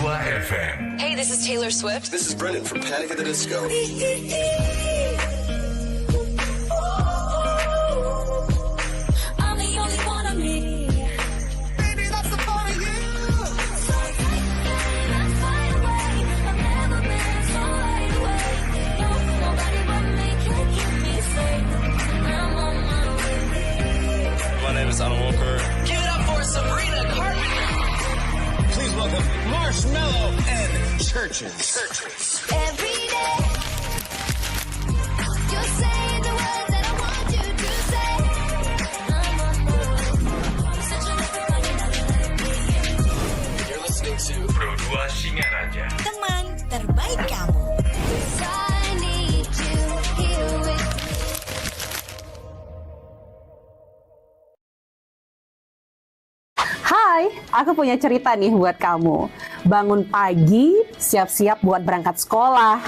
Pro2 FM. Hey, this is Taylor Swift. This is Brendan from Panic at the Disco. I'm the only one of me. Baby, that's the part of you. So take me, let's fly away. I've never been so wide awake. No, nobody but me can keep me safe. I'm on my way. My name is Alan Walker. Give it up for Sabrina Carpenter. Please welcome Marshmello and Churches. Every day, you say the words that I want you to say. I'm on my way. Such a You're listening to Pro2 Singaraja. Teman terbaik kamu. I need you here with me. Hai, aku punya cerita nih buat kamu. Bangun pagi, siap-siap buat berangkat sekolah,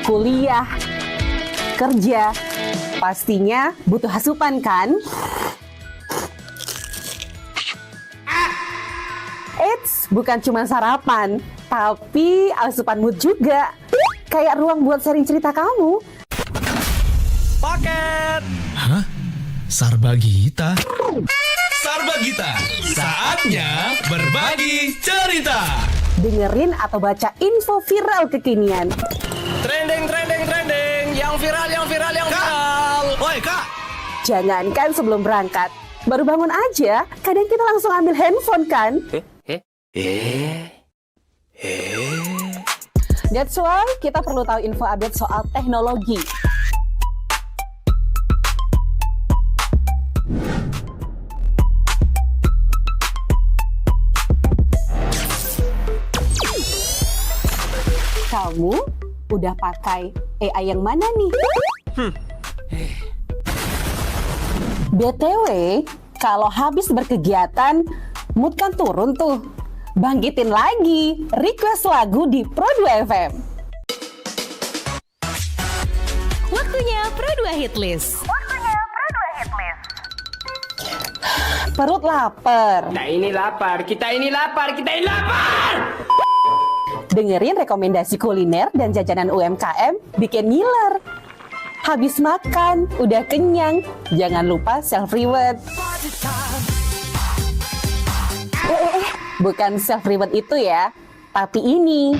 kuliah, kerja. Pastinya butuh asupan kan? Eits, bukan cuma sarapan, tapi asupan mood juga. Kayak ruang buat sharing cerita kamu. Paket! Hah? Sarbagita? Sarbagita, saatnya berbagi cerita. Dengerin atau baca info viral kekinian. Trending, yang viral. Woi kak, Jangankan sebelum berangkat, baru bangun aja, kadang kita langsung ambil handphone kan? That's why kita perlu tahu info update soal teknologi. Kamu udah pakai AI yang mana nih? BTW, kalau habis berkegiatan, mood kan turun tuh. Bangkitin lagi, request lagu di Pro2 FM. Waktunya Pro2 Hitlist. Perut lapar. Kita ini lapar. Dengerin rekomendasi kuliner dan jajanan UMKM bikin ngiler. Habis makan, udah kenyang, jangan lupa self-reward. Bukan self-reward itu ya, tapi ini.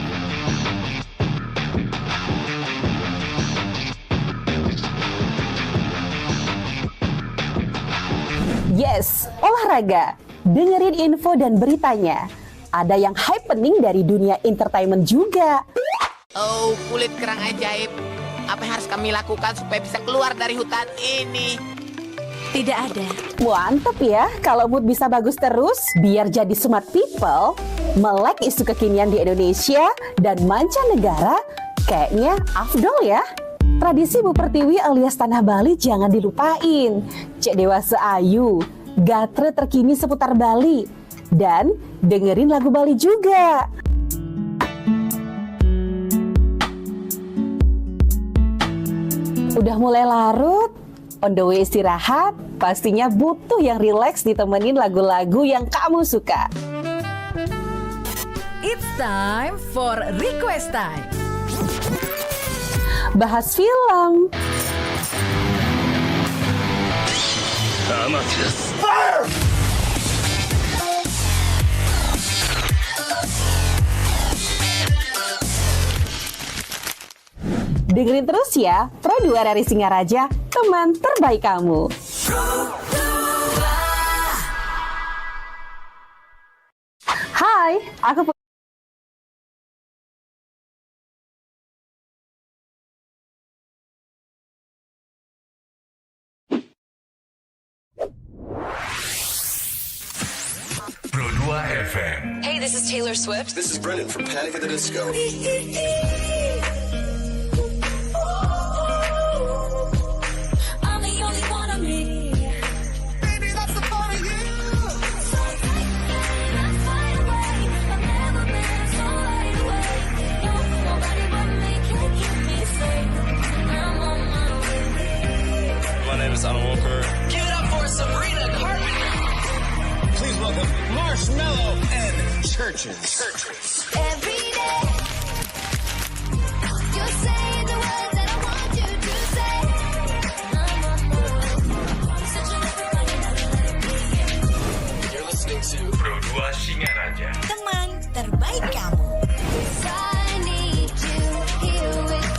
Yes, olahraga. Dengerin info dan beritanya. Ada yang happening dari dunia entertainment juga. Oh, kulit kerang ajaib. Apa yang harus kami lakukan supaya bisa keluar dari hutan ini? Tidak ada. Mantep ya, kalau mood bisa bagus terus, biar jadi smart people, melek isu kekinian di Indonesia dan mancanegara, kayaknya afdol ya. Tradisi Bu Pertiwi alias Tanah Bali jangan dilupain. Cek Dewasa Ayu, gatre terkini seputar Bali. Dan dengerin lagu Bali juga. Udah mulai larut, on the way istirahat, pastinya butuh yang rileks ditemenin lagu-lagu yang kamu suka. It's time for Request Time. Bahas film, dengerin terus ya, Pro2 dari Singaraja, teman terbaik kamu. Hai, aku Pro2 FM. Hey, this is Taylor Swift. This is Brendan from Panic at the Disco. I'm the only one of me. Baby, that's the part of you. So take me, let's fly away. I've never been so wide awake. No, nobody but me can keep me safe. I'm on my way. my name is Alan Walker. Give it up for Sabrina Carpenter. Please welcome Marshmallow and Churches. Every day, you're saying the words that I want you to say. You're listening to Pro 2 Singaraja. Teman terbaik kamu. I need you here with me.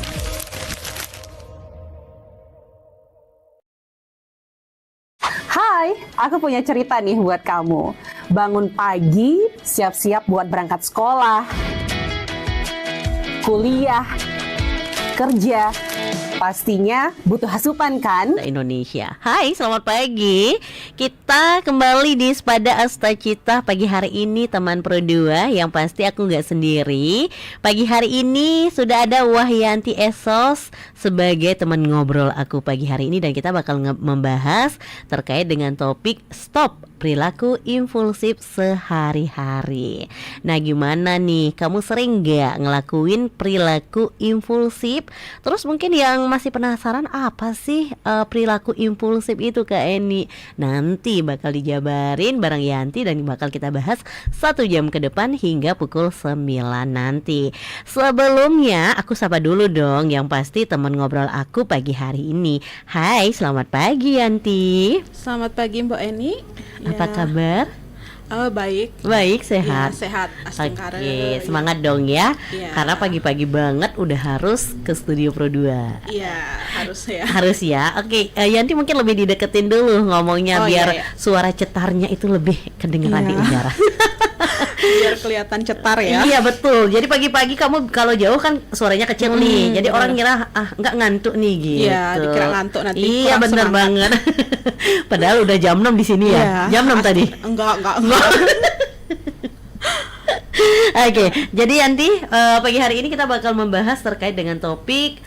Hai, aku punya cerita nih buat kamu. Bangun pagi, siap-siap buat berangkat sekolah, kuliah, kerja. Pastinya butuh asupan kan? Indonesia. Hai, selamat pagi. Kita kembali di Sepada Astacita pagi hari ini, teman Pro 2. Yang pasti aku nggak sendiri. Pagi hari ini sudah ada Wahyanti Esos sebagai teman ngobrol aku pagi hari ini, dan kita bakal membahas terkait dengan topik stop perilaku impulsif sehari-hari. Nah, gimana nih? Kamu sering nggak ngelakuin perilaku impulsif? Terus mungkin yang masih penasaran apa sih perilaku impulsif itu, Kak Eni? Nanti bakal dijabarin bareng Yanti dan bakal kita bahas 1 jam ke depan hingga pukul 9 nanti. Sebelumnya aku sapa dulu dong yang pasti teman ngobrol aku pagi hari ini. Hai, selamat pagi Yanti. Selamat pagi Mbak Eni. Apa kabar? Baik. Baik, sehat. Ya, sehat. Astengkara. Oke, semangat dong ya. Ya. Karena pagi-pagi banget udah harus ke studio Pro 2. Iya, harus ya. Harus ya. Oke, Yanti mungkin lebih dideketin dulu ngomongnya biar iya. suara cetarnya itu lebih kedengeran di udara. Biar kelihatan cetar ya. Iya, betul. Jadi pagi-pagi kamu kalau jauh kan suaranya kecil nih. Jadi orang kira nggak ngantuk nih gitu. Iya, dikira ngantuk nanti. Iya, kurang bener semangat. banget. Padahal udah jam 6 di sini ya. Jam 6 tadi. Enggak. Oke, jadi Yanti, pagi hari ini kita bakal membahas terkait dengan topik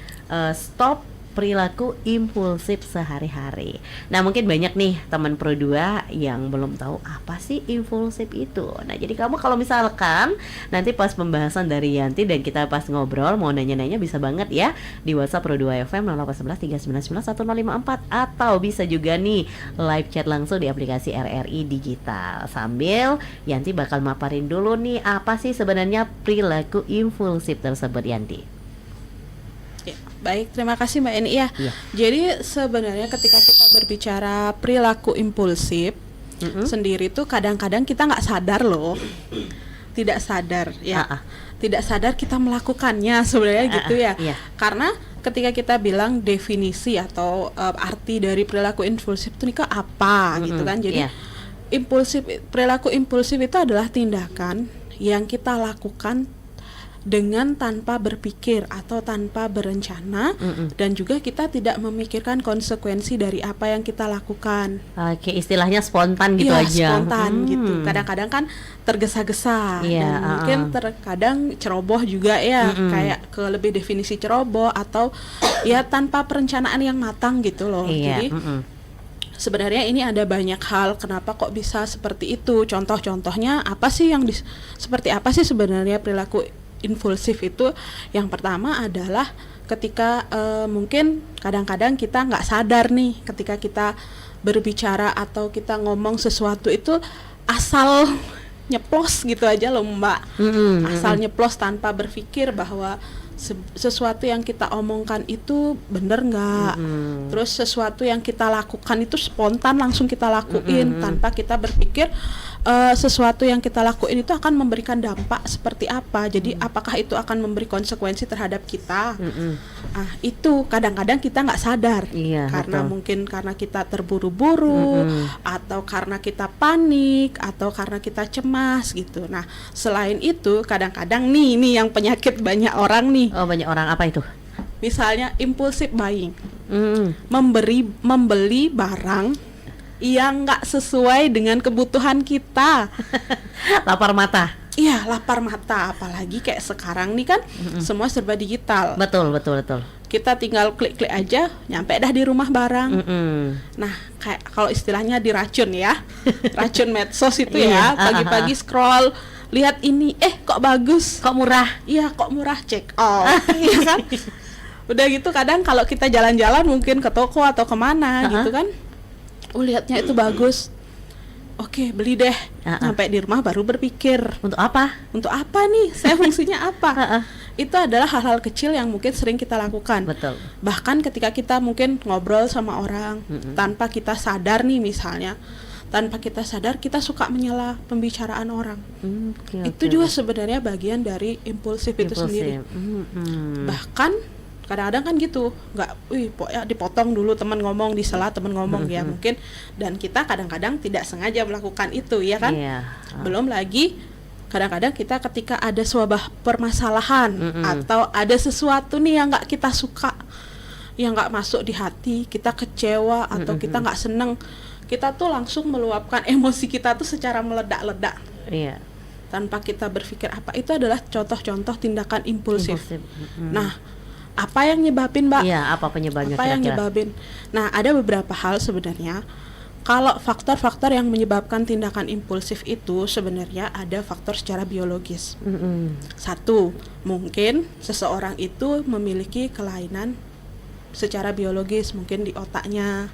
stop perilaku impulsif sehari-hari. Nah, mungkin banyak nih teman Pro 2 yang belum tahu apa sih impulsif itu. Nah, jadi kamu kalau misalkan nanti pas pembahasan dari Yanti dan kita pas ngobrol mau nanya-nanya bisa banget ya di WhatsApp Pro 2 FM 0811 399 1054, atau bisa juga nih live chat langsung di aplikasi RRI Digital. Sambil Yanti bakal maparin dulu nih apa sih sebenarnya perilaku impulsif tersebut, Yanti. Ya, baik, terima kasih Mbak Eni ya. Iya. Jadi sebenarnya ketika kita berbicara perilaku impulsif sendiri tuh kadang-kadang kita nggak sadar loh. Tidak sadar ya. Tidak sadar kita melakukannya sebenarnya gitu ya. Iya. Karena ketika kita bilang definisi atau arti dari perilaku impulsif itu nih apa gitu kan. Jadi iya. perilaku impulsif itu adalah tindakan yang kita lakukan dengan tanpa berpikir atau tanpa berencana, dan juga kita tidak memikirkan konsekuensi dari apa yang kita lakukan. Oke, istilahnya spontan gitu Iya, aja. spontan gitu. Kadang-kadang kan tergesa-gesa, Iya, dan mungkin terkadang ceroboh juga ya, kayak ke lebih definisi ceroboh atau ya tanpa perencanaan yang matang gitu loh. Iya. Jadi sebenarnya ini ada banyak hal kenapa kok bisa seperti itu. Contoh-contohnya apa sih yang seperti apa sih sebenarnya perilaku impulsif itu? Yang pertama adalah ketika mungkin kadang-kadang kita nggak sadar nih ketika kita berbicara atau kita ngomong sesuatu itu asal nyeplos gitu aja loh Mbak. Asal nyeplos tanpa berpikir bahwa sesuatu yang kita omongkan itu bener nggak, terus sesuatu yang kita lakukan itu spontan langsung kita lakuin tanpa kita berpikir sesuatu yang kita lakuin itu akan memberikan dampak seperti apa. Jadi apakah itu akan memberi konsekuensi terhadap kita? Itu kadang-kadang kita nggak sadar, karena betul. mungkin karena kita terburu-buru atau karena kita panik atau karena kita cemas gitu. Nah, selain itu kadang-kadang nih yang penyakit banyak orang nih. Oh, banyak orang apa itu? Misalnya impulsive buying, membeli barang yang nggak sesuai dengan kebutuhan kita. Lapar mata. Iya, lapar mata. Apalagi kayak sekarang nih kan semua serba digital. Betul. Kita tinggal klik-klik aja, nyampe dah di rumah barang. Nah, kayak kalau istilahnya diracun ya, racun medsos itu ya. Pagi-pagi scroll, lihat ini, kok bagus, kok murah. Iya, kok murah, check out. Iya kan? Udah gitu kadang kalau kita jalan-jalan mungkin ke toko atau kemana gitu kan, lihatnya itu bagus. oke, beli deh. Sampai di rumah baru berpikir, untuk apa? Untuk apa nih? Saya fungsinya apa? Itu adalah hal-hal kecil yang mungkin sering kita lakukan. Betul. Bahkan ketika kita mungkin ngobrol sama orang tanpa kita sadar nih, misalnya tanpa kita sadar kita suka menyela pembicaraan orang. Itu juga sebenarnya bagian dari impulsif itu sendiri. Bahkan kadang-kadang kan gitu, nggak, pokoknya dipotong dulu teman ngomong, disela teman ngomong ya mungkin, dan kita kadang-kadang tidak sengaja melakukan itu ya kan. Belum lagi kadang-kadang kita ketika ada sebuah permasalahan atau ada sesuatu nih yang nggak kita suka, yang nggak masuk di hati, kita kecewa atau kita nggak seneng, kita tuh langsung meluapkan emosi kita tuh secara meledak-ledak. Tanpa kita berpikir apa, itu adalah contoh-contoh tindakan impulsif. Nah, apa yang nyebabin, Mbak? Iya, apa penyebabnya Apa kira-kira? yang nyebabin? Nah, ada beberapa hal sebenarnya. Kalau faktor-faktor yang menyebabkan tindakan impulsif itu sebenarnya ada faktor secara biologis. Satu, mungkin seseorang itu memiliki kelainan secara biologis, mungkin di otaknya.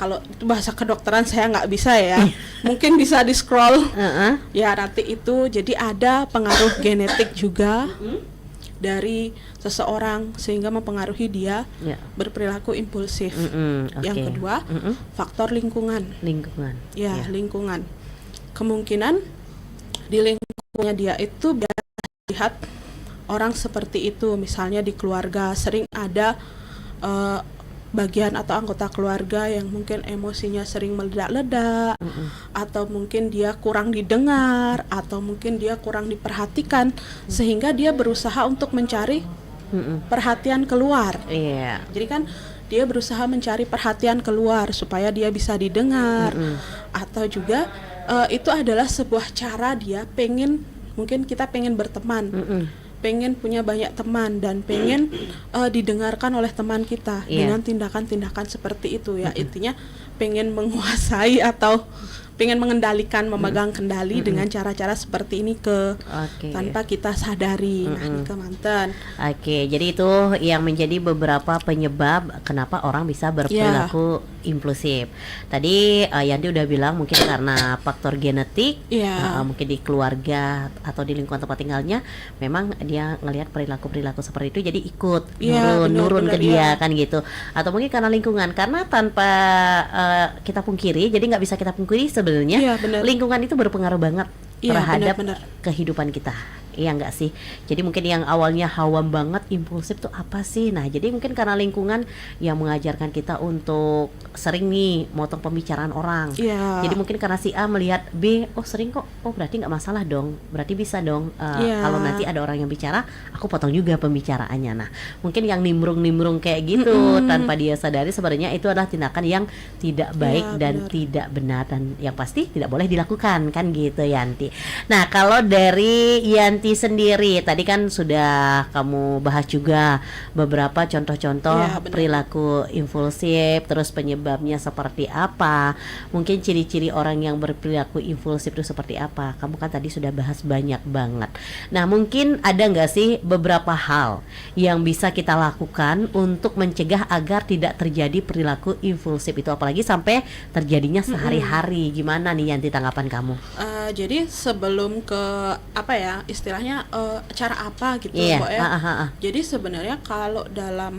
Kalau itu bahasa kedokteran saya nggak bisa ya. Mungkin bisa di scroll. Ya nanti itu, jadi ada pengaruh genetik juga dari seseorang sehingga mempengaruhi dia berperilaku impulsif. Yang kedua, faktor lingkungan. Ya, lingkungan. Kemungkinan di lingkungannya dia itu biasa lihat orang seperti itu, misalnya di keluarga sering ada bagian atau anggota keluarga yang mungkin emosinya sering meledak-ledak, atau mungkin dia kurang didengar, atau mungkin dia kurang diperhatikan, sehingga dia berusaha untuk mencari perhatian keluar. Jadi kan dia berusaha mencari perhatian keluar supaya dia bisa didengar, atau juga itu adalah sebuah cara dia mungkin kita pengen berteman, pengen punya banyak teman dan pengen didengarkan oleh teman kita dengan tindakan-tindakan seperti itu ya. Intinya pengen menguasai atau pengen mengendalikan, memegang kendali dengan cara-cara seperti ini tanpa kita sadari. Nah, ini kemanten. Jadi itu yang menjadi beberapa penyebab kenapa orang bisa berperilaku impulsif. Tadi Yanti udah bilang mungkin karena faktor genetik, mungkin di keluarga atau di lingkungan tempat tinggalnya memang dia ngelihat perilaku-perilaku seperti itu, jadi ikut nurun ke dia kan gitu. Atau mungkin karena lingkungan, karena tanpa kita pungkiri, jadi nggak bisa kita pungkiri sebenarnya lingkungan itu berpengaruh banget terhadap kehidupan kita. Iya enggak sih? Jadi mungkin yang awalnya hawam banget, impulsif tuh apa sih? Nah, jadi mungkin karena lingkungan yang mengajarkan kita untuk sering nih motong pembicaraan orang. Jadi mungkin karena si A melihat B, oh sering kok, oh berarti nggak masalah dong, berarti bisa dong. Kalau nanti ada orang yang bicara, aku potong juga pembicaraannya. Nah, mungkin yang nimbrung kayak gitu tanpa dia sadari sebenarnya itu adalah tindakan yang tidak baik dan tidak benar, dan yang pasti tidak boleh dilakukan kan gitu Yanti. Nah, kalau dari Yanti sendiri tadi kan sudah kamu bahas juga beberapa contoh-contoh perilaku impulsif, terus penyebabnya seperti apa, mungkin ciri-ciri orang yang berperilaku impulsif itu seperti apa. Kamu kan tadi sudah bahas banyak banget. Nah, mungkin ada nggak sih beberapa hal yang bisa kita lakukan untuk mencegah agar tidak terjadi perilaku impulsif itu, apalagi sampai terjadinya sehari-hari? Gimana nih Yanti tanggapan kamu? Jadi sebelum ke apa ya istilahnya cara apa gitu Mbok ya. Jadi sebenarnya kalau dalam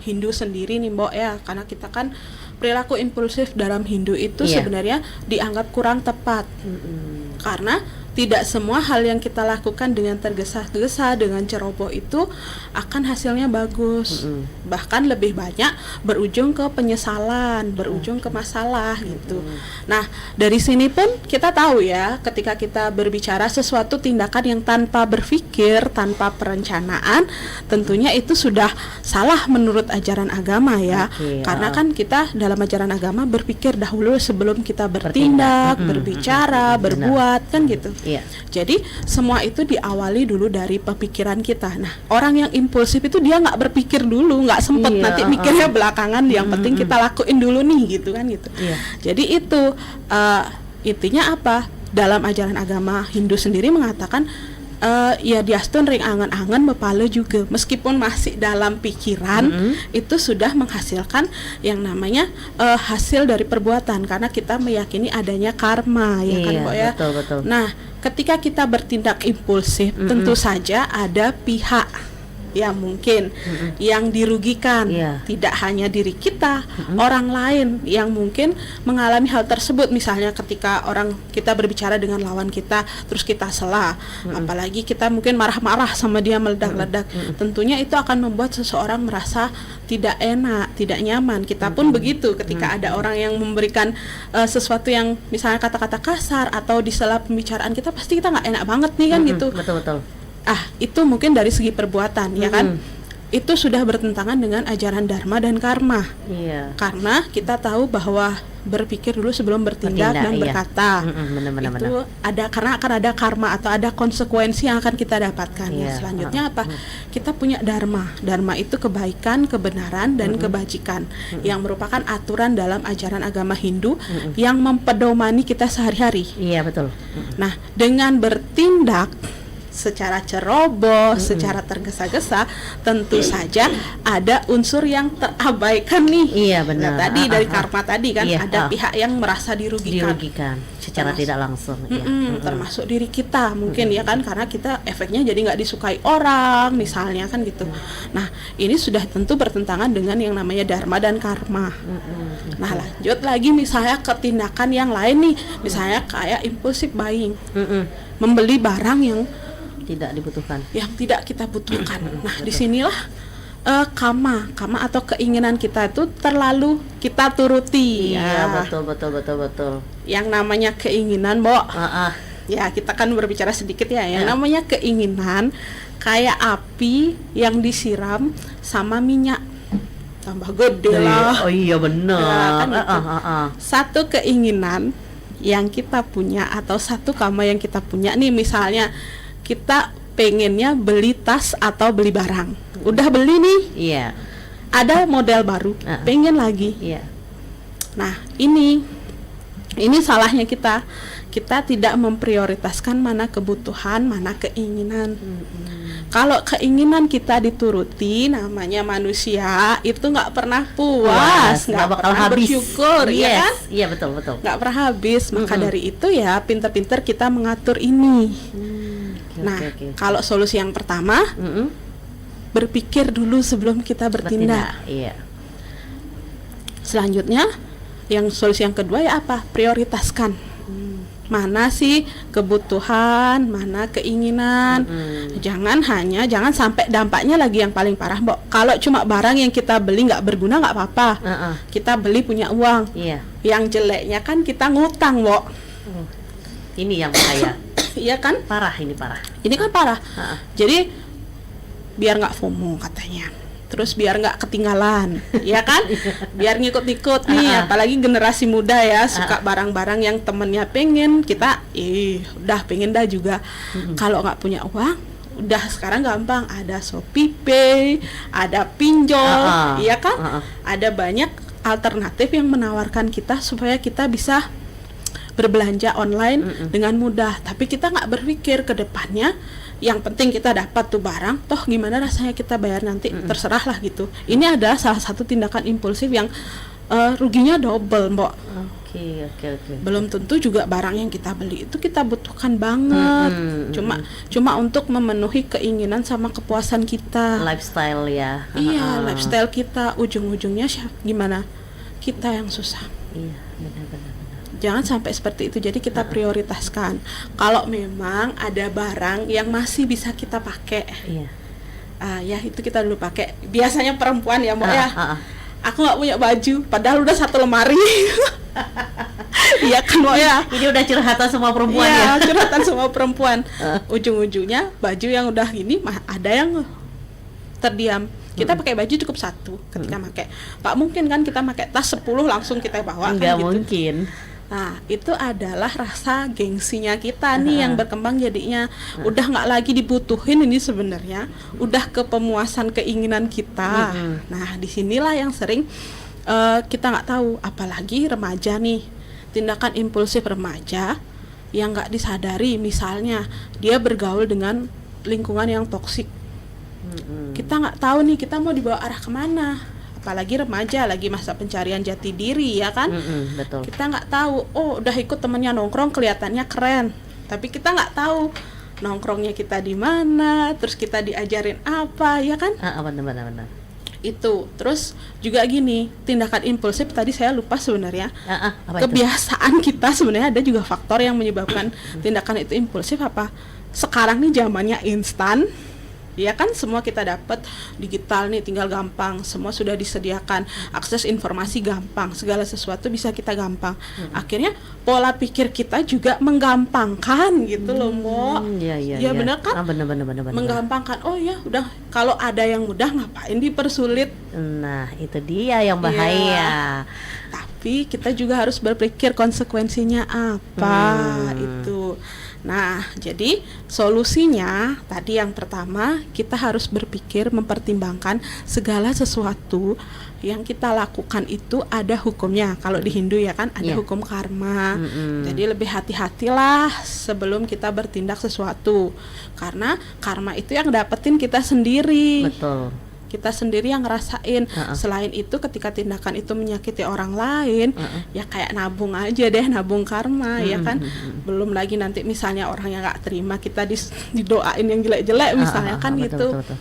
Hindu sendiri nih Mbok ya, karena kita kan perilaku impulsif dalam Hindu itu sebenarnya dianggap kurang tepat. Karena tidak semua hal yang kita lakukan dengan tergesa-gesa, dengan ceroboh itu akan hasilnya bagus. Bahkan lebih banyak berujung ke penyesalan, berujung ke masalah gitu. Nah, dari sini pun kita tahu ya, ketika kita berbicara sesuatu tindakan yang tanpa berpikir, tanpa perencanaan, tentunya itu sudah salah menurut ajaran agama ya. Karena kan kita dalam ajaran agama berpikir dahulu sebelum kita bertindak, berbicara, berbuat kan gitu. Jadi semua itu diawali dulu dari pemikiran kita. Nah, orang yang impulsif itu dia nggak berpikir dulu, nggak sempet nanti mikirnya belakangan. Yang penting kita lakuin dulu nih gitu kan gitu. Jadi itu intinya apa? Dalam ajaran agama Hindu sendiri mengatakan ya diastun ring angan-angan mepale juga meskipun masih dalam pikiran itu sudah menghasilkan yang namanya hasil dari perbuatan karena kita meyakini adanya karma ya kan Mbok ya. Betul. Nah, ketika kita bertindak impulsif tentu saja ada pihak yang mungkin yang dirugikan, tidak hanya diri kita, orang lain yang mungkin mengalami hal tersebut. Misalnya ketika orang kita berbicara dengan lawan kita, terus kita salah, apalagi kita mungkin marah-marah sama dia meledak-ledak, tentunya itu akan membuat seseorang merasa tidak enak, tidak nyaman. Kita pun begitu ketika ada orang yang memberikan sesuatu yang misalnya kata-kata kasar atau di sela pembicaraan kita, pasti kita nggak enak banget nih kan gitu. Betul. Itu mungkin dari segi perbuatan ya kan, itu sudah bertentangan dengan ajaran dharma dan karma. Karena kita tahu bahwa berpikir dulu sebelum bertindak dan berkata. Itu ada karena akan ada karma atau ada konsekuensi yang akan kita dapatkan. Selanjutnya apa? Kita punya dharma. Dharma itu kebaikan, kebenaran dan kebajikan yang merupakan aturan dalam ajaran agama Hindu yang mempedomani kita sehari-hari. Iya, betul. Nah, dengan bertindak secara ceroboh, secara tergesa-gesa, tentu saja ada unsur yang terabaikan nih. Iya, benar. Nah, tadi dari karma tadi kan ada pihak yang merasa dirugikan secara tidak langsung. Termasuk diri kita mungkin ya kan, karena kita efeknya jadi nggak disukai orang misalnya kan gitu. Nah, ini sudah tentu bertentangan dengan yang namanya dharma dan karma. Nah, lanjut lagi misalnya ke tindakan yang lain nih, misalnya kayak impulsive buying, membeli barang yang tidak dibutuhkan, yang tidak kita butuhkan. Nah, disinilah kama atau keinginan kita itu terlalu kita turuti. Iya, betul. Yang namanya keinginan, Mbok. Ya, kita kan berbicara sedikit ya. Yang namanya keinginan kayak api yang disiram sama minyak. Tambah gede lah. Oh iya, benar. Ya, kan gitu. Satu keinginan yang kita punya atau satu kama yang kita punya nih, misalnya kita pengennya beli tas atau beli barang, udah beli nih, ada model baru, pengen lagi. Nah, ini salahnya kita tidak memprioritaskan mana kebutuhan, mana keinginan. Kalau keinginan kita dituruti, namanya manusia itu nggak pernah puas, nggak bakal habis, bersyukur, ya kan? Iya, betul. Nggak pernah habis. Maka dari itu ya pinter-pinter kita mengatur ini. Nah, kalau solusi yang pertama, berpikir dulu sebelum kita bertindak. Selanjutnya, solusi yang kedua ya apa? Prioritaskan. Mana sih kebutuhan, mana keinginan. Jangan sampai dampaknya lagi yang paling parah, Mbok. Kalau cuma barang yang kita beli nggak berguna nggak apa-apa. Kita beli punya uang. Yang jeleknya kan kita ngutang, Mbok. Ini yang bahaya. Iya kan? Ini kan parah. Jadi biar nggak FOMO katanya. Terus biar nggak ketinggalan, ya kan? Biar ngikut-ngikut nih, apalagi generasi muda ya, suka barang-barang yang temennya pengen, kita udah pengen dah juga. Kalau nggak punya uang, udah sekarang gampang, ada Shopee Pay, ada pinjol, iya kan? Ada banyak alternatif yang menawarkan kita supaya kita bisa berbelanja online dengan mudah. Tapi kita nggak berpikir ke depannya, yang penting kita dapat tuh barang, toh gimana rasanya kita bayar nanti, terserah lah gitu. Ini adalah salah satu tindakan impulsif yang ruginya double, Mbok. Oke. Belum tentu juga barang yang kita beli itu kita butuhkan banget. Cuma untuk memenuhi keinginan sama kepuasan kita. Lifestyle ya. Iya, lifestyle kita. Ujung-ujungnya gimana? Kita yang susah. Iya, benar. Jangan sampai seperti itu. Jadi kita prioritaskan. Kalau memang ada barang yang masih bisa kita pakai, ya itu kita dulu pakai. Biasanya perempuan ya, Mbak ya. Aku nggak punya baju, padahal udah satu lemari. Iya kan, Mbak ya. Ini udah curhatan semua perempuan ya. Curhatan semua perempuan. Ujung-ujungnya baju yang udah ini ada yang terdiam. Kita pakai baju cukup satu ketika pakai. Pak mungkin kan kita pakai tas 10 langsung kita bawa. Nggak kan, gitu. mungkin. Nah, itu adalah rasa gengsinya kita nih yang berkembang jadinya. Udah nggak lagi dibutuhin ini sebenarnya, udah ke pemuasan keinginan kita. Nah, disinilah yang sering kita nggak tahu, apalagi remaja nih, tindakan impulsif remaja yang nggak disadari, misalnya dia bergaul dengan lingkungan yang toksik. Kita nggak tahu nih kita mau dibawa arah kemana, apalagi remaja lagi masa pencarian jati diri ya kan. Betul. Kita nggak tahu, oh udah ikut temennya nongkrong kelihatannya keren, tapi kita nggak tahu nongkrongnya kita di mana, terus kita diajarin apa ya kan. Benar. Itu terus juga gini, tindakan impulsif tadi saya lupa sebenarnya. Apa kebiasaan itu? Kita sebenarnya ada juga faktor yang menyebabkan tindakan itu impulsif. Apa sekarang nih zamannya instan ya kan, semua kita dapat digital nih, tinggal gampang, semua sudah disediakan, akses informasi gampang, segala sesuatu bisa kita gampang. Akhirnya pola pikir kita juga menggampangkan gitu loh, Mo. Iya benar kan? Benar. Menggampangkan. Oh ya udah, kalau ada yang mudah ngapain dipersulit. Nah itu dia yang bahaya. Tapi kita juga harus berpikir konsekuensinya apa itu. Nah, jadi solusinya tadi yang pertama, kita harus berpikir mempertimbangkan segala sesuatu yang kita lakukan itu ada hukumnya. Kalau di Hindu ya kan ada hukum karma. Jadi lebih hati-hatilah sebelum kita bertindak sesuatu. Karena karma itu yang dapetin kita sendiri. Betul. Kita sendiri yang ngerasain. Selain itu ketika tindakan itu menyakiti orang lain, ya kayak nabung aja deh, nabung karma ya kan. Belum lagi nanti misalnya orang yang nggak terima kita didoain yang jelek-jelek misalnya kan gitu. Betul.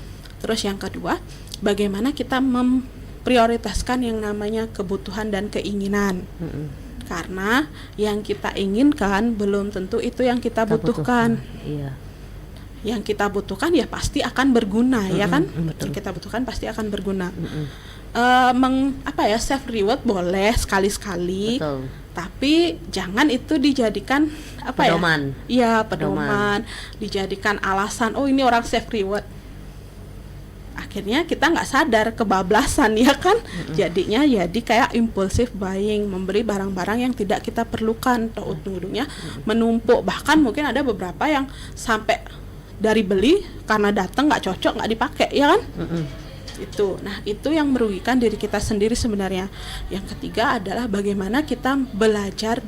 Terus yang kedua, bagaimana kita memprioritaskan yang namanya kebutuhan dan keinginan. Karena yang kita inginkan belum tentu itu yang kita butuhkan. Iya. Yang kita butuhkan ya pasti akan berguna ya kan. Yang kita butuhkan pasti akan berguna. Self reward boleh sekali-sekali, tapi jangan itu dijadikan pedoman. Pedoman, dijadikan alasan, oh ini orang self reward. Akhirnya kita nggak sadar, kebablasan ya kan. Jadinya jadi kayak impulsive buying, memberi barang-barang yang tidak kita perlukan, ujung-ujungnya menumpuk. Bahkan mungkin ada beberapa yang sampai dari beli karena datang nggak cocok, nggak dipakai ya kan. Itu, nah itu yang merugikan diri kita sendiri sebenarnya. Yang ketiga adalah bagaimana kita belajar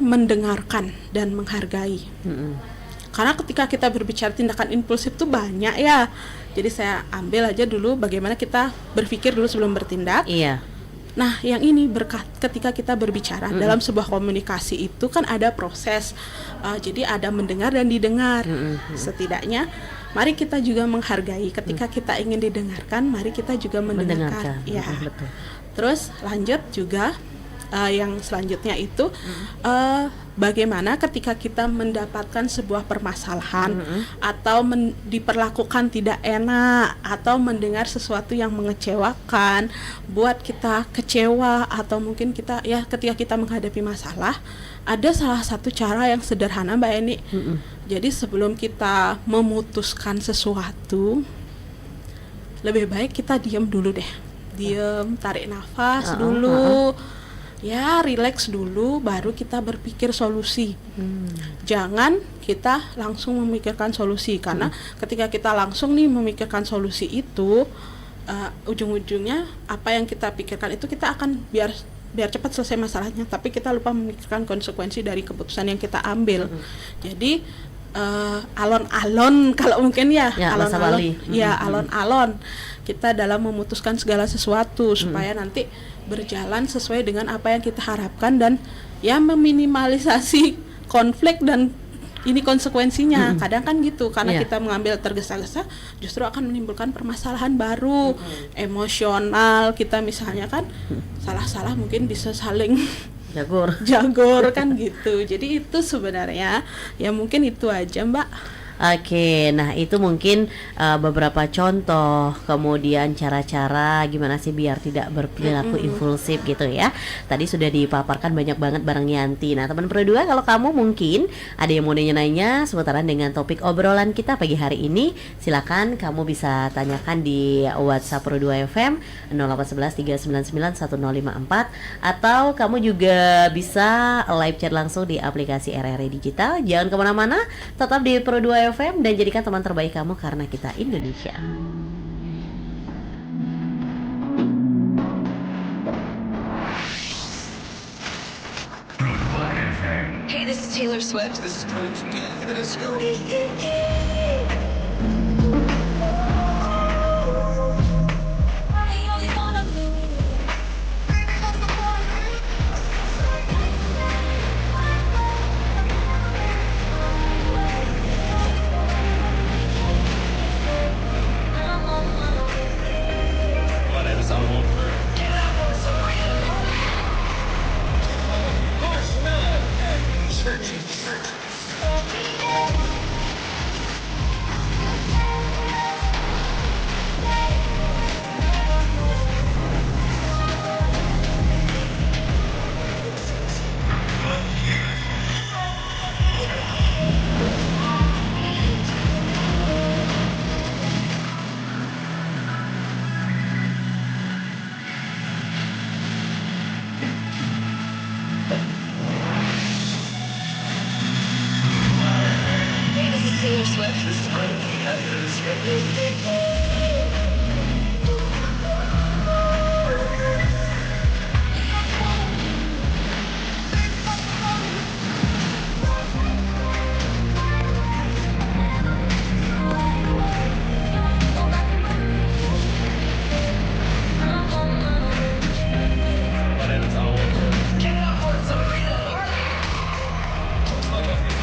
mendengarkan dan menghargai. Karena ketika kita berbicara tindakan impulsif itu banyak ya. Jadi saya ambil aja dulu bagaimana kita berpikir dulu sebelum bertindak. Iya. Nah, yang ini ketika kita berbicara dalam sebuah komunikasi itu kan ada proses. Jadi ada mendengar dan didengar. Setidaknya mari kita juga menghargai. Ketika kita ingin didengarkan, mari kita juga mendengarkan. Ya. Betul. Terus lanjut juga yang selanjutnya itu bagaimana ketika kita mendapatkan sebuah permasalahan atau diperlakukan tidak enak atau mendengar sesuatu yang mengecewakan, buat kita kecewa atau mungkin kita ya ketika kita menghadapi masalah, ada salah satu cara yang sederhana Mbak Eni. Jadi sebelum kita memutuskan sesuatu, lebih baik kita diam dulu deh. Diam, tarik nafas dulu. Ya, relax dulu, baru kita berpikir solusi. Jangan kita langsung memikirkan solusi, karena ketika kita langsung nih memikirkan solusi itu, ujung-ujungnya apa yang kita pikirkan itu kita akan biar cepat selesai masalahnya, tapi kita lupa memikirkan konsekuensi dari keputusan yang kita ambil. Jadi alon-alon kalau mungkin ya alon-alon kita dalam memutuskan segala sesuatu supaya nanti berjalan sesuai dengan apa yang kita harapkan dan ya meminimalisasi konflik dan ini konsekuensinya. Kadang kan gitu, karena kita mengambil tergesa-gesa justru akan menimbulkan permasalahan baru, emosional kita misalnya kan salah-salah mungkin bisa saling jagor kan gitu. Jadi itu sebenarnya ya mungkin itu aja Mbak. Oke, nah itu mungkin beberapa contoh, kemudian cara-cara gimana sih biar tidak berperilaku impulsif gitu ya. Tadi sudah dipaparkan banyak banget bareng Yanti. Nah teman Pro 2, kalau kamu mungkin ada yang mau nanya-nanya seputaran dengan topik obrolan kita pagi hari ini, silakan kamu bisa tanyakan di WhatsApp Pro 2 FM 0811 399 1054, atau kamu juga bisa live chat langsung di aplikasi RRI Digital. Jangan kemana-mana, tetap di Pro 2 FM dan jadikan teman terbaik kamu karena kita Indonesia. Hey, this is Taylor Swift. Taylor Swift.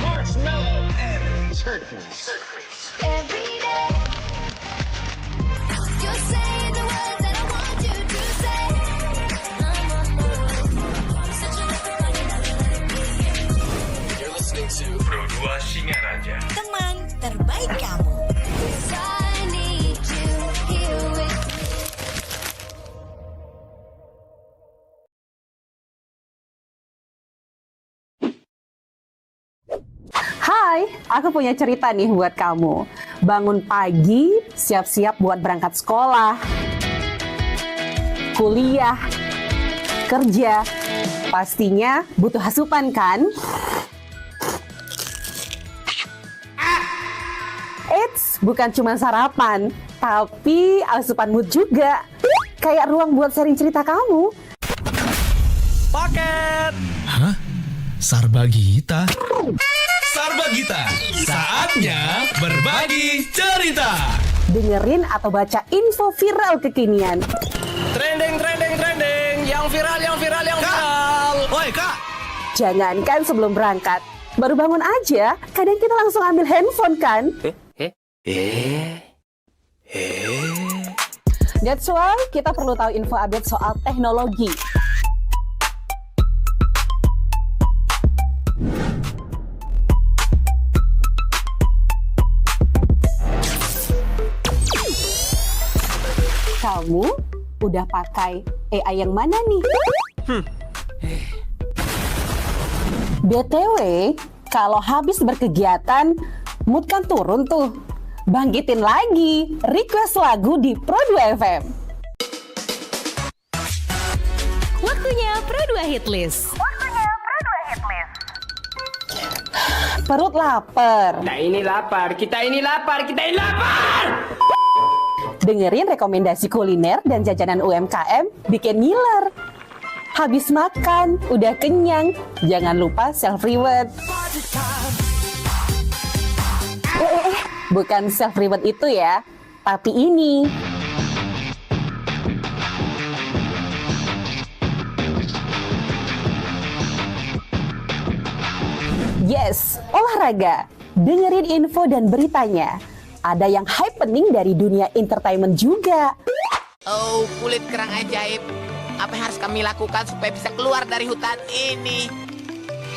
Marshmallow and Churches. Every day, you're saying the words that I want you to say. You're listening to Pro 2 Singaraja. Teman terbaik kamu. 'Cause I need you here with me. Hai, aku punya cerita nih buat kamu. Bangun pagi, siap-siap buat berangkat sekolah, kuliah, kerja. Pastinya butuh asupan kan? Eits, bukan cuma sarapan, tapi asupan mood juga. Kayak ruang buat sharing cerita kamu. Paket. Hah? Sarbagita? Sarbagita, saatnya berbagi cerita. Dengerin atau baca info viral kekinian. Trending, yang viral. Woi kak! Jangankan sebelum berangkat, baru bangun aja, kadang kita langsung ambil handphone kan? That's why kita perlu tahu info update soal teknologi. Kamu udah pakai AI yang mana nih? BTW, kalau habis berkegiatan, mood kan turun tuh. Bangkitin lagi, request lagu di Pro 2 FM. Waktunya Pro 2 Hitlist. Perut lapar. Kita ini lapar. Dengerin rekomendasi kuliner dan jajanan UMKM bikin ngiler. Habis makan, udah kenyang, jangan lupa self-reward. Bukan self-reward itu ya, tapi ini. Yes, olahraga. Dengerin info dan beritanya. Ada yang happening dari dunia entertainment juga. Oh, kulit kerang ajaib. Apa yang harus kami lakukan supaya bisa keluar dari hutan ini?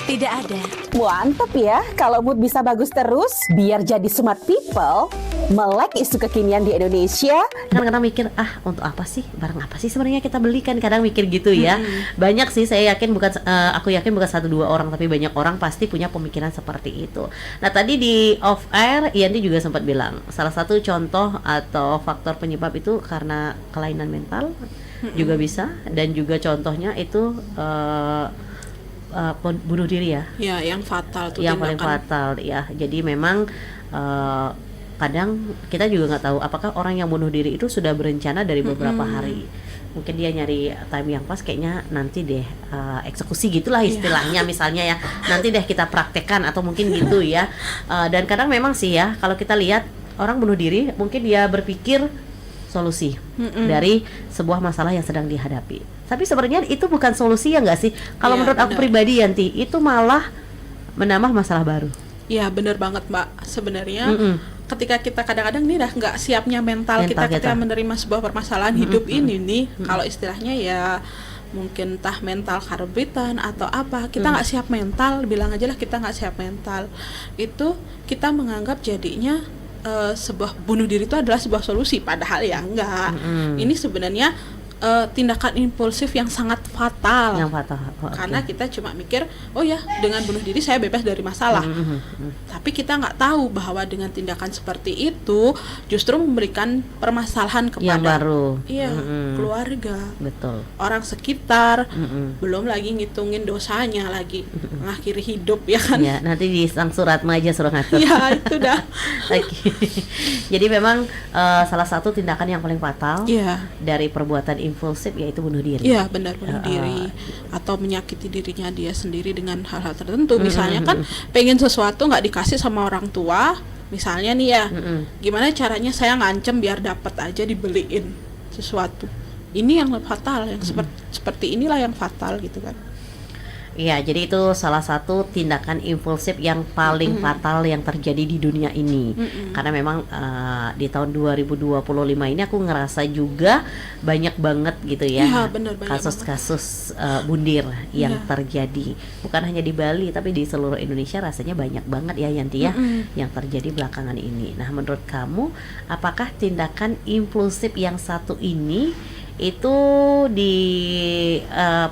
Tidak ada. Mantep ya, kalau mood bisa bagus terus, biar jadi smart people, melek isu kekinian di Indonesia. Kadang-kadang mikir, untuk apa sih? Barang apa sih sebenarnya kita belikan? Kadang mikir gitu ya. Banyak sih, saya yakin aku yakin bukan 1-2 orang, tapi banyak orang pasti punya pemikiran seperti itu. Nah, tadi di off air, Yanti juga sempat bilang, salah satu contoh atau faktor penyebab itu karena kelainan mental juga bisa, dan juga contohnya itu bunuh diri ya. Ya, yang fatal tuh. Yang paling fatal ya. Jadi memang kadang kita juga nggak tahu apakah orang yang bunuh diri itu sudah berencana dari beberapa hari. mungkin dia nyari time yang pas, kayaknya nanti deh eksekusi gitulah istilahnya misalnya ya, nanti deh kita praktekkan atau mungkin gitu ya. Dan kadang memang sih ya, kalau kita lihat orang bunuh diri, mungkin dia berpikir solusi dari sebuah masalah yang sedang dihadapi. Tapi sebenarnya itu bukan solusi ya nggak sih? Kalau menurut aku pribadi Yanti, itu malah menambah masalah baru. Iya benar banget Mbak. Sebenarnya ketika kita kadang-kadang nih dah nggak siapnya mental kita ketika menerima sebuah permasalahan hidup ini nih, kalau istilahnya ya mungkin entah mental karbitan atau apa, kita nggak siap mental, bilang aja lah kita nggak siap mental, itu kita menganggap jadinya sebuah bunuh diri itu adalah sebuah solusi, padahal ya enggak. Ini sebenarnya tindakan impulsif yang sangat fatal. Karena kita cuma mikir, oh ya dengan bunuh diri saya bebas dari masalah. Tapi kita nggak tahu bahwa dengan tindakan seperti itu justru memberikan permasalahan kepada yang baru. Keluarga, betul, orang sekitar, belum lagi ngitungin dosanya lagi, mengakhiri hidup ya kan. Ya, nanti di sang suratma aja suruh ngatur. Ya itu dah. Jadi memang salah satu tindakan yang paling fatal dari perbuatan impulsif yaitu bunuh diri. Iya benar, bunuh diri atau menyakiti dirinya dia sendiri dengan hal-hal tertentu. Misalnya kan pengen sesuatu nggak dikasih sama orang tua, misalnya nih ya, gimana caranya saya ngancem biar dapat aja dibeliin sesuatu. Ini yang fatal, yang seperti inilah yang fatal gitu kan. Iya, jadi itu salah satu tindakan impulsif yang paling fatal yang terjadi di dunia ini. Karena memang di tahun 2025 ini aku ngerasa juga banyak banget gitu ya, kasus-kasus bundir yang terjadi. Bukan hanya di Bali, tapi di seluruh Indonesia rasanya banyak banget ya Yanti ya, yang terjadi belakangan ini. Nah, menurut kamu, apakah tindakan impulsif yang satu ini itu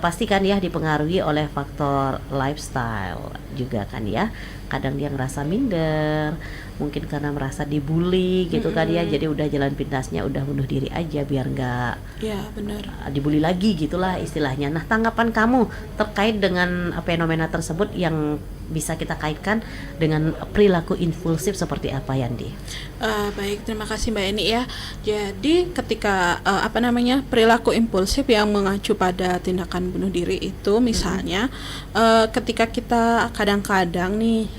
pastikan ya dipengaruhi oleh faktor lifestyle juga kan ya? Kadang dia ngerasa minder, mungkin karena merasa dibully gitu kan ya, jadi udah jalan pintasnya udah bunuh diri aja biar nggak dibully lagi gitulah istilahnya. Nah, tanggapan kamu terkait dengan fenomena tersebut yang bisa kita kaitkan dengan perilaku impulsif seperti apa Yandi? Baik, terima kasih Mbak Eni ya. Jadi ketika perilaku impulsif yang mengacu pada tindakan bunuh diri itu misalnya ketika kita kadang-kadang nih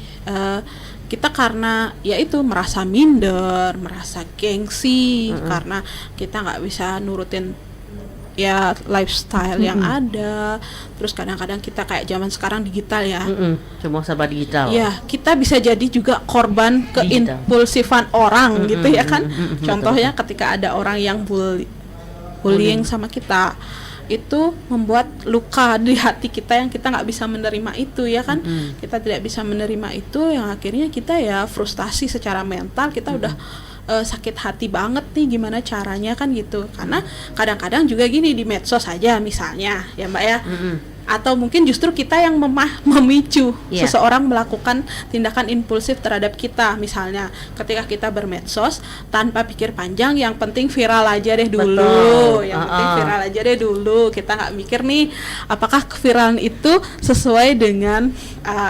kita karena yaitu merasa minder, merasa gengsi karena kita nggak bisa nurutin ya lifestyle yang ada. Terus kadang-kadang kita kayak zaman sekarang digital ya, cuma serba digital ya, kita bisa jadi juga korban keimpulsifan orang gitu ya kan. Contohnya ketika ada orang yang bullying sama kita, itu membuat luka di hati kita yang kita nggak bisa menerima itu ya kan. Kita tidak bisa menerima itu, yang akhirnya kita ya frustasi secara mental, kita udah sakit hati banget nih, gimana caranya kan gitu. Karena kadang-kadang juga gini di medsos aja misalnya ya Mbak ya, atau mungkin justru kita yang memicu seseorang melakukan tindakan impulsif terhadap kita. Misalnya ketika kita bermedsos tanpa pikir panjang, yang penting viral aja deh dulu. Penting viral aja deh dulu. Kita nggak mikir nih apakah keviralan itu sesuai dengan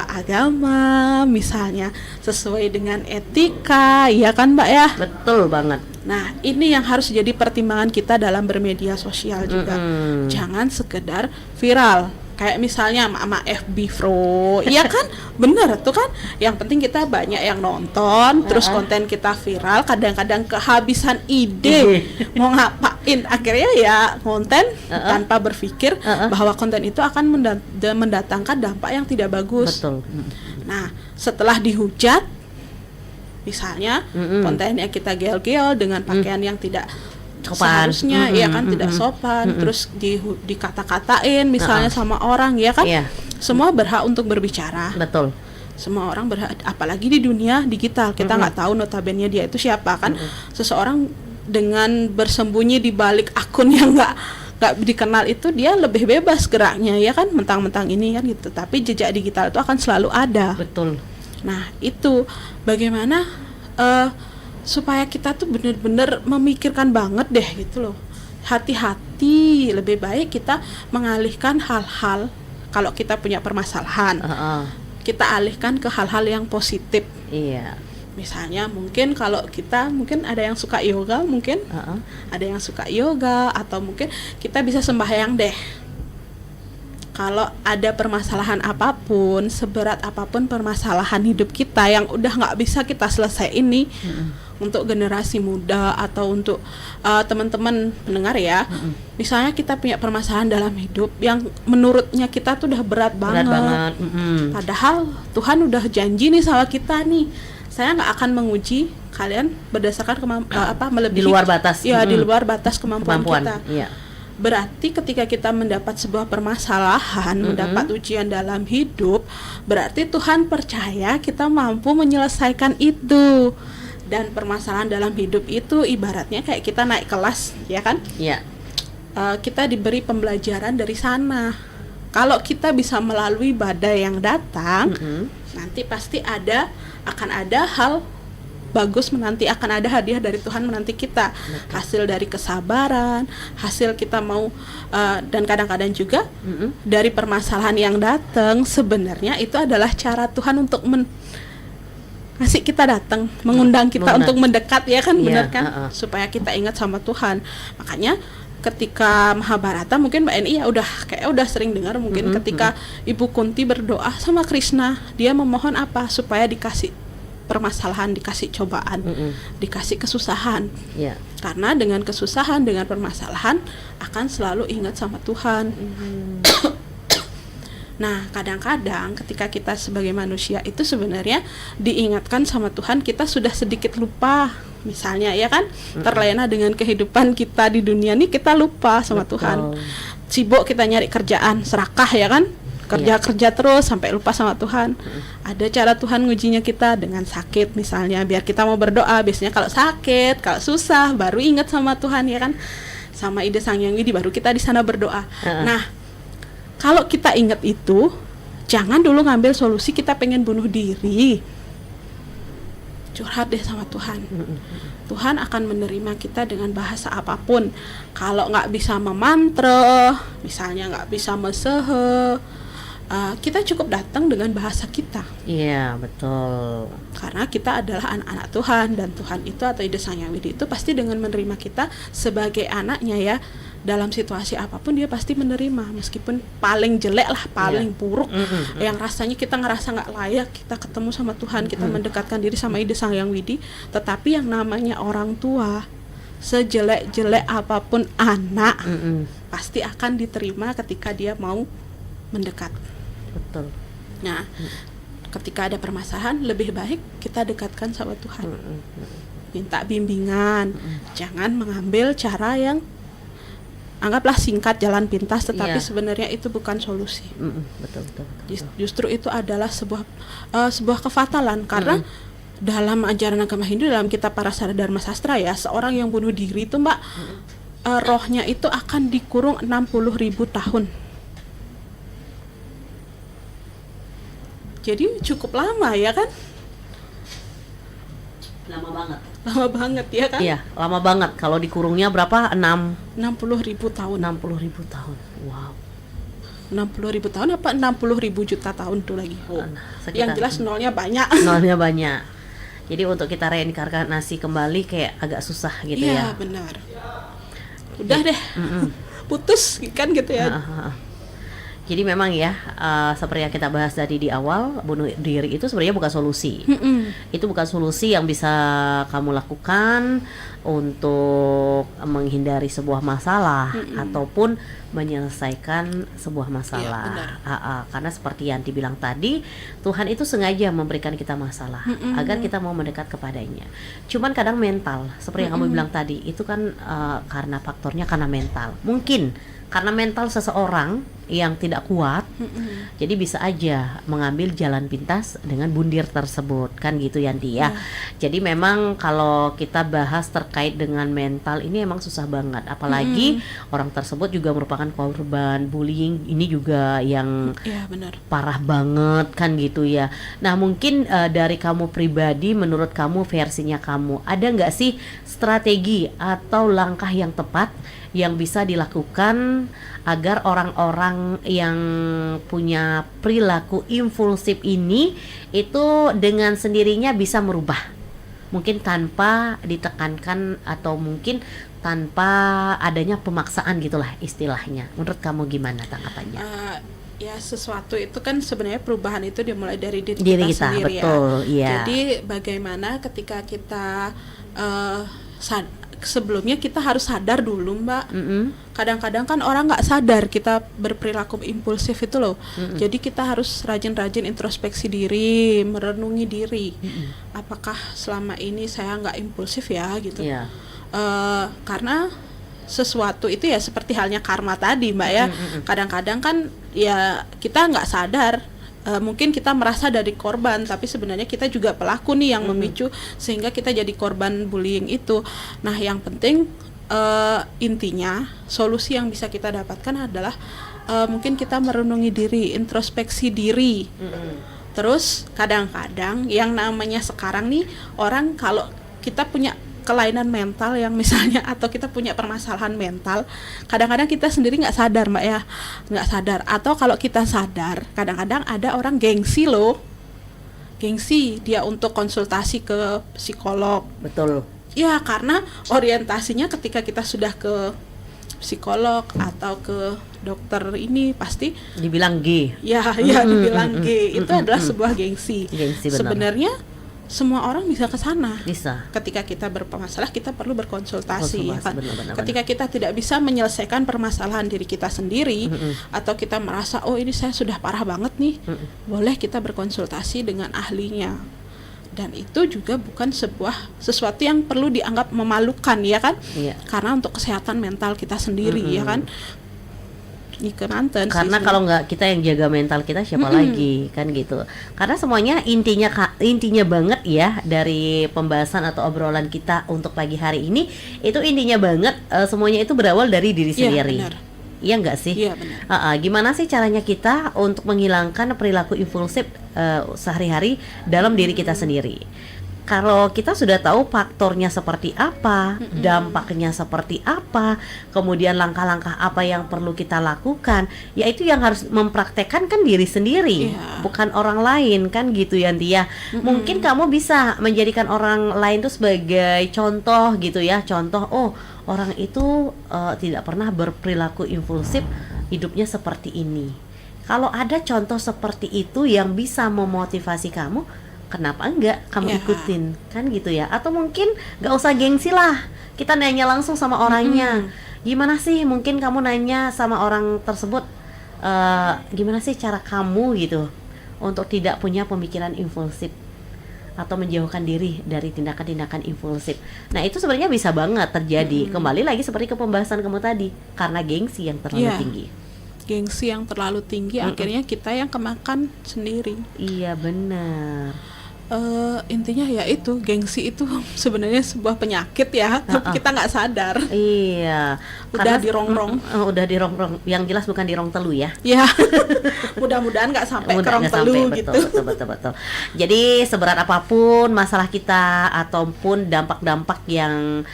agama misalnya, sesuai dengan etika, ya kan Mbak ya? Betul banget. Nah, ini yang harus jadi pertimbangan kita dalam bermedia sosial juga. Jangan sekedar viral. Kayak misalnya sama FB Pro, iya kan, bener tuh kan. Yang penting kita banyak yang nonton, terus konten kita viral. Kadang-kadang kehabisan ide mau ngapain, akhirnya ya konten tanpa berpikir bahwa konten itu akan mendatangkan dampak yang tidak bagus. Betul. Nah, setelah dihujat, misalnya kontennya kita gel-gel dengan pakaian yang tidak seharusnya, ya kan, tidak sopan, terus dikata-katain misalnya sama orang, ya kan, semua berhak untuk berbicara. Betul. Semua orang berhak, apalagi di dunia digital, kita nggak tahu notabene dia itu siapa kan. Seseorang dengan bersembunyi di balik akun yang nggak dikenal itu, dia lebih bebas geraknya, ya kan, mentang-mentang ini kan gitu. Tapi jejak digital itu akan selalu ada. Betul. Nah, itu bagaimana supaya kita tuh benar-benar memikirkan banget deh gitu loh. Hati-hati, lebih baik kita mengalihkan hal-hal, kalau kita punya permasalahan, kita alihkan ke hal-hal yang positif. Iya. Misalnya mungkin kalau kita mungkin ada yang suka yoga mungkin, ada yang suka yoga, atau mungkin kita bisa sembahyang deh. Kalau ada permasalahan apapun, seberat apapun permasalahan hidup kita yang udah nggak bisa kita selesai ini, untuk generasi muda atau untuk teman-teman pendengar ya, misalnya kita punya permasalahan dalam hidup yang menurutnya kita tuh udah berat banget. Padahal Tuhan udah janji nih sama kita nih, saya nggak akan menguji kalian berdasarkan melebihi di luar batas. Ya, di luar batas kemampuan kita. Iya. Berarti ketika kita mendapat sebuah permasalahan, mendapat ujian dalam hidup, berarti Tuhan percaya kita mampu menyelesaikan itu. Dan permasalahan dalam hidup itu ibaratnya kayak kita naik kelas, ya kan? Iya. Kita diberi pembelajaran dari sana. Kalau kita bisa melalui badai yang datang, nanti pasti akan ada hal bagus menanti, akan ada hadiah dari Tuhan menanti kita. Hasil dari kesabaran, hasil kita mau dan kadang-kadang juga dari permasalahan yang datang, sebenarnya itu adalah cara Tuhan untuk ngasih kita datang, mengundang kita untuk mendekat, ya kan, benar kan? Supaya kita ingat sama Tuhan. Makanya ketika Mahabharata, mungkin Mbak Eni ya udah sering dengar mungkin ketika Ibu Kunti berdoa sama Krishna, dia memohon apa? Supaya dikasih permasalahan, dikasih cobaan, dikasih kesusahan. Karena dengan kesusahan, dengan permasalahan akan selalu ingat sama Tuhan. Nah, kadang-kadang ketika kita sebagai manusia itu sebenarnya diingatkan sama Tuhan, kita sudah sedikit lupa. Misalnya ya kan, terlena dengan kehidupan kita di dunia ini, kita lupa sama Tuhan. Sibuk kita nyari kerjaan, serakah ya kan, kerja terus sampai lupa sama Tuhan. Ada cara Tuhan ngujinya kita dengan sakit misalnya, biar kita mau berdoa. Biasanya kalau sakit, kalau susah, baru ingat sama Tuhan, ya kan, sama ide Sang Hyang Widi, baru kita di sana berdoa. Nah, kalau kita ingat itu, jangan dulu ngambil solusi kita pengen bunuh diri. Curhat deh sama Tuhan. Tuhan akan menerima kita dengan bahasa apapun. Kalau nggak bisa memantra, misalnya nggak bisa mesehe, kita cukup datang dengan bahasa kita. Iya, betul. Karena kita adalah anak-anak Tuhan, dan Tuhan itu atau ide Sang Hyang Widi itu pasti dengan menerima kita sebagai anaknya ya. Dalam situasi apapun dia pasti menerima, meskipun paling jelek lah, paling buruk, yang rasanya kita ngerasa nggak layak, kita ketemu sama Tuhan, kita mendekatkan diri sama ide Sang Hyang Widi. Tetapi yang namanya orang tua, sejelek-jelek apapun anak, pasti akan diterima ketika dia mau mendekat. Betul. Nah, ketika ada permasalahan, lebih baik kita dekatkan sama Tuhan, minta bimbingan, jangan mengambil cara yang anggaplah singkat, jalan pintas, tetapi sebenarnya itu bukan solusi. Betul. Justru itu adalah sebuah kefatalan, karena dalam ajaran agama Hindu, dalam kitab Parasara Dharma Sastra ya, seorang yang bunuh diri itu Mbak, rohnya itu akan dikurung 60.000 tahun. Jadi cukup lama ya kan? Lama banget. Lama banget ya kan? Iya, lama banget. Kalau dikurungnya berapa? 60.000 tahun. 60.000 tahun. Wow. 60.000 tahun apa 60.000 juta tahun tuh lagi? Yang jelas nolnya banyak. Nolnya banyak. Jadi untuk kita reinkarnasi kembali kayak agak susah gitu ya. Iya, benar. Udah deh. Putus kan gitu ya. Jadi memang ya, seperti yang kita bahas tadi di awal, bunuh diri itu sebenarnya bukan solusi. Itu bukan solusi yang bisa kamu lakukan untuk menghindari sebuah masalah ataupun menyelesaikan sebuah masalah. Karena seperti yang dibilang tadi, Tuhan itu sengaja memberikan kita masalah agar kita mau mendekat kepadanya. Cuman kadang mental, seperti yang kamu bilang tadi, itu kan karena faktornya karena mental. Mungkin karena mental seseorang yang tidak kuat, jadi bisa aja mengambil jalan pintas dengan bundir tersebut, kan gitu Yanti ya. Jadi memang kalau kita bahas terkait dengan mental ini emang susah banget, apalagi orang tersebut juga merupakan korban bullying, ini juga yang parah banget kan gitu ya. Nah mungkin dari kamu pribadi, menurut kamu versinya kamu, ada nggak sih strategi atau langkah yang tepat yang bisa dilakukan agar orang-orang yang punya perilaku impulsif ini itu dengan sendirinya bisa merubah mungkin tanpa ditekankan atau mungkin tanpa adanya pemaksaan gitulah istilahnya. Menurut kamu gimana tanggapannya? Ya sesuatu itu kan sebenarnya perubahan itu dimulai dari diri kita kita sendiri betul, ya. iya. Jadi bagaimana ketika kita sebelumnya kita harus sadar dulu Mbak. Kadang-kadang kan orang nggak sadar kita berperilaku impulsif itu loh. Jadi kita harus rajin-rajin introspeksi diri, merenungi diri. Apakah selama ini saya nggak impulsif ya gitu? Iya. Karena sesuatu itu ya seperti halnya karma tadi Mbak ya. Kadang-kadang kan ya kita nggak sadar, mungkin kita merasa dari korban tapi sebenarnya kita juga pelaku nih yang memicu sehingga kita jadi korban bullying itu. Nah yang penting intinya solusi yang bisa kita dapatkan adalah mungkin kita merenungi diri, introspeksi diri. Terus kadang-kadang yang namanya sekarang nih orang kalau kita punya kelainan mental yang misalnya atau kita punya permasalahan mental, kadang-kadang kita sendiri nggak sadar Mbak ya, nggak sadar. Atau kalau kita sadar, kadang-kadang ada orang gengsi loh, gengsi dia untuk konsultasi ke psikolog. Betul. Ya karena orientasinya ketika kita sudah ke psikolog atau ke dokter ini pasti dibilang G. Ya dibilang G. Itu adalah sebuah gengsi. Sebenarnya semua orang bisa ke sana. Bisa. Ketika kita bermasalah, kita perlu berkonsultasi. Ya kan? Benar. Ketika kita tidak bisa menyelesaikan permasalahan diri kita sendiri, atau kita merasa oh ini saya sudah parah banget nih, boleh kita berkonsultasi dengan ahlinya. Dan itu juga bukan sesuatu yang perlu dianggap memalukan, ya kan? Iya. Karena untuk kesehatan mental kita sendiri, ya kan? Karena kalau nggak kita yang jaga mental kita siapa lagi kan gitu. Karena semuanya intinya banget ya dari pembahasan atau obrolan kita untuk pagi hari ini itu intinya banget semuanya itu berawal dari diri sendiri. Iya nggak sih? Iya benar. Gimana sih caranya kita untuk menghilangkan perilaku impulsif sehari-hari dalam diri kita sendiri? Kalau kita sudah tahu faktornya seperti apa, dampaknya seperti apa, kemudian langkah-langkah apa yang perlu kita lakukan, yaitu yang harus mempraktekkan kan diri sendiri, bukan orang lain kan gitu ya Tia. Mungkin kamu bisa menjadikan orang lain itu sebagai contoh gitu ya, contoh oh orang itu tidak pernah berperilaku impulsif, hidupnya seperti ini. Kalau ada contoh seperti itu yang bisa memotivasi kamu, kenapa enggak kamu ikutin kan gitu ya. Atau mungkin gak usah gengsi lah, kita nanya langsung sama orangnya. Gimana sih, mungkin kamu nanya sama orang tersebut, gimana sih cara kamu gitu untuk tidak punya pemikiran impulsif atau menjauhkan diri dari tindakan-tindakan impulsif. Nah itu sebenarnya bisa banget terjadi. Kembali lagi seperti ke pembahasan kamu tadi, karena gengsi yang terlalu tinggi. Gengsi yang terlalu tinggi, akhirnya kita yang kemakan sendiri. Iya benar. Intinya ya itu, gengsi itu sebenarnya sebuah penyakit ya, tapi kita nggak sadar. Iya. Udah dirongrong. Udah dirongrong. Yang jelas bukan dirong telu ya. Ya. Mudah-mudahan nggak sampai ke rong telu gitu. Betul. Jadi seberat apapun masalah kita ataupun dampak-dampak yang